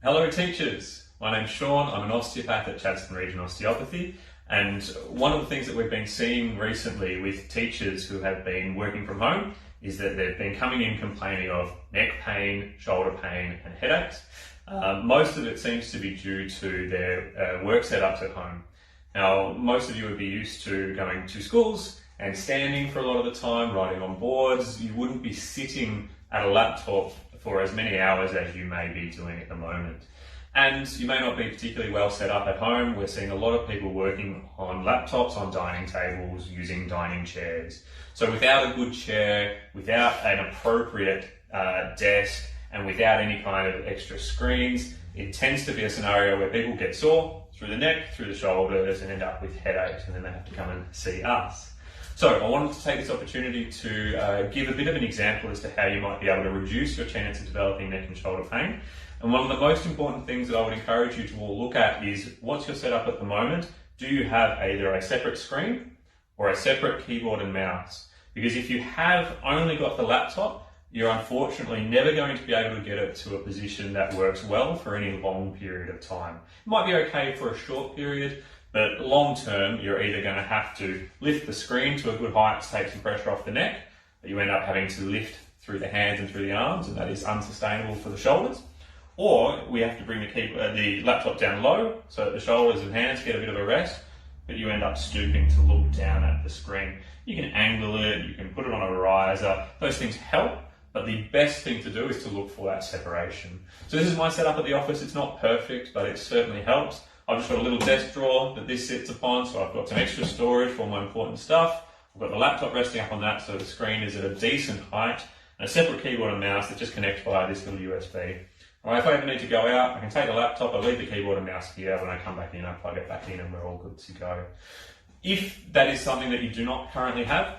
Hello teachers, my name's Shaun, I'm an osteopath at Chadstone Region Osteopathy, and one of the things that we've been seeing recently with teachers who have been working from home is that they've been coming in complaining of neck pain, shoulder pain and headaches. Most of it seems to be due to their work setups at home. Now, most of you would be used to going to schools and standing for a lot of the time, writing on boards. You wouldn't be sitting at a laptop for as many hours as you may be doing at the moment. And you may not be particularly well set up at home. We're seeing a lot of people working on laptops, on dining tables, using dining chairs. So without a good chair, without an appropriate desk, and without any kind of extra screens, it tends to be a scenario where people get sore through the neck, through the shoulders, and end up with headaches, and then they have to come and see us. So I wanted to take this opportunity to give a bit of an example as to how you might be able to reduce your chance of developing neck and shoulder pain. And one of the most important things that I would encourage you to all look at is what's your setup at the moment? Do you have either a separate screen or a separate keyboard and mouse? Because if you have only got the laptop, you're unfortunately never going to be able to get it to a position that works well for any long period of time. It might be okay for a short period, but long term, you're either going to have to lift the screen to a good height to take some pressure off the neck, but you end up having to lift through the hands and through the arms, and that is unsustainable for the shoulders. Or we have to bring the laptop down low so that the shoulders and hands get a bit of a rest, but you end up stooping to look down at the screen. You can angle it, you can put it on a riser, those things help, but the best thing to do is to look for that separation. So this is my setup at the office. It's not perfect, but it certainly helps. I've just got a little desk drawer that this sits upon, so I've got some extra storage for all my important stuff. I've got the laptop resting up on that so the screen is at a decent height, and a separate keyboard and mouse that just connects via this little USB. All right, if I ever need to go out, I can take the laptop, I leave the keyboard and mouse here. When I come back in, I plug it back in and we're all good to go. If that is something that you do not currently have,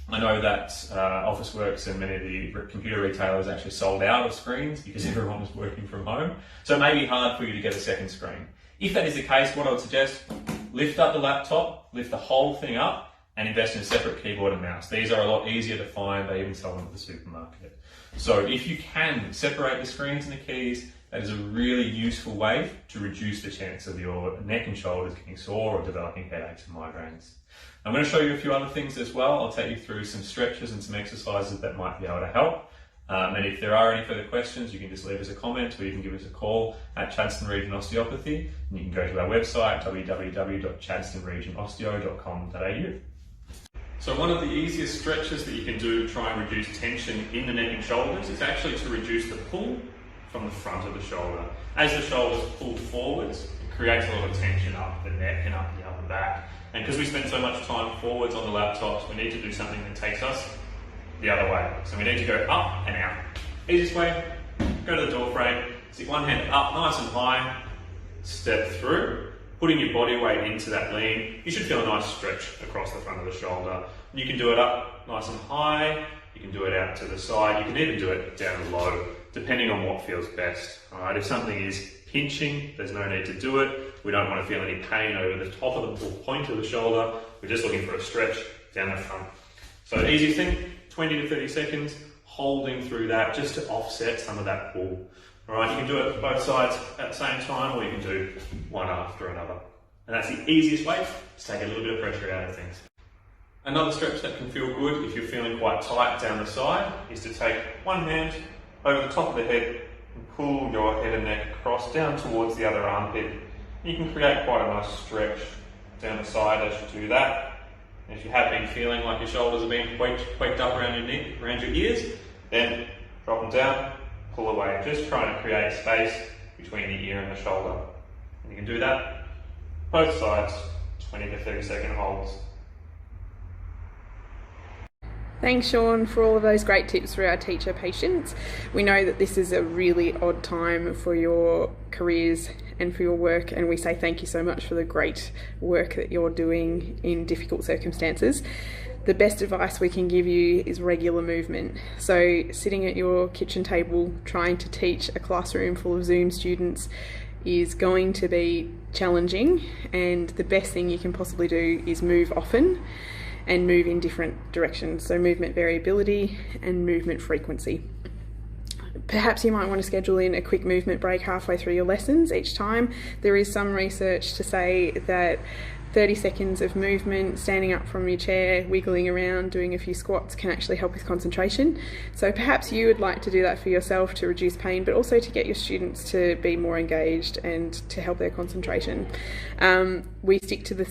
I know that Officeworks and many of the computer retailers actually sold out of screens because everyone was working from home. So it may be hard for you to get a second screen. If that is the case, what I would suggest, lift up the laptop, lift the whole thing up, and invest in a separate keyboard and mouse. These are a lot easier to find. They even sell them at the supermarket. So if you can separate the screens and the keys, that is a really useful way to reduce the chance of your neck and shoulders getting sore or developing headaches and migraines. I'm going to show you a few other things as well. I'll take you through some stretches and some exercises that might be able to help. And if there are any further questions, you can just leave us a comment or you can give us a call at Chadstone Region Osteopathy. And you can go to our website, www.chadstoneregionosteo.com.au. So one of the easiest stretches that you can do to try and reduce tension in the neck and shoulders is actually to reduce the pull from the front of the shoulder. As the shoulders pull forwards, it creates a lot of tension up the neck and up the upper back. And because we spend so much time forwards on the laptops, we need to do something that takes us the other way. So we need to go up and out. Easiest way, go to the door frame, stick one hand up nice and high, step through, putting your body weight into that lean. You should feel a nice stretch across the front of the shoulder. You can do it up nice and high, you can do it out to the side, you can even do it down low, depending on what feels best. All right, if something is pinching, there's no need to do it. We don't want to feel any pain over the top of the point of the shoulder. We're just looking for a stretch down the front. So the easiest thing, 20 to 30 seconds, holding through that just to offset some of that pull. All right, you can do it both sides at the same time, or you can do one after another. And that's the easiest way to take a little bit of pressure out of things. Another stretch that can feel good if you're feeling quite tight down the side is to take one hand over the top of the head and pull your head and neck across down towards the other armpit. You can create quite a nice stretch down the side as you do that. And if you have been feeling like your shoulders are being quaked up around your neck, around your ears, then drop them down, pull away. Just trying to create space between the ear and the shoulder. And you can do that both sides, 20 to 30 second holds. Thanks, Shaun, for all of those great tips for our teacher patients. We know that this is a really odd time for your careers and for your work, and we say thank you so much for the great work that you're doing in difficult circumstances. The best advice we can give you is regular movement. So sitting at your kitchen table trying to teach a classroom full of Zoom students is going to be challenging, and the best thing you can possibly do is move often and move in different directions. So movement variability and movement frequency. Perhaps you might want to schedule in a quick movement break halfway through your lessons each time. There is some research to say that 30 seconds of movement, standing up from your chair, wiggling around, doing a few squats can actually help with concentration. So perhaps you would like to do that for yourself to reduce pain, but also to get your students to be more engaged and to help their concentration. We stick to the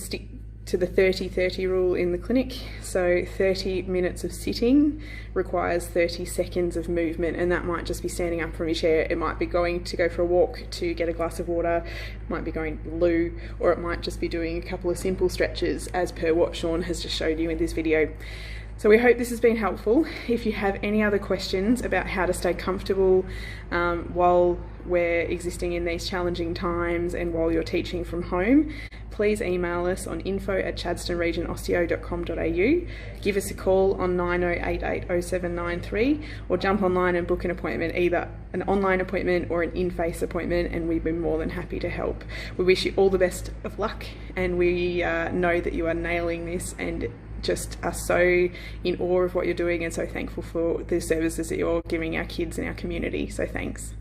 30-30 rule in the clinic. So 30 minutes of sitting requires 30 seconds of movement, and that might just be standing up from your chair. It might be going to go for a walk to get a glass of water, it might be going to the loo, or it might just be doing a couple of simple stretches as per what Shaun has just showed you in this video. So we hope this has been helpful. If you have any other questions about how to stay comfortable while we're existing in these challenging times and while you're teaching from home, please email us on info@chadstoneregionosteo.com.au, give us a call on 90880793, or jump online and book an appointment, either an online appointment or an in-face appointment, and we'd be more than happy to help. We wish you all the best of luck, and we know that you are nailing this and just are so in awe of what you're doing and so thankful for the services that you're giving our kids and our community. So thanks.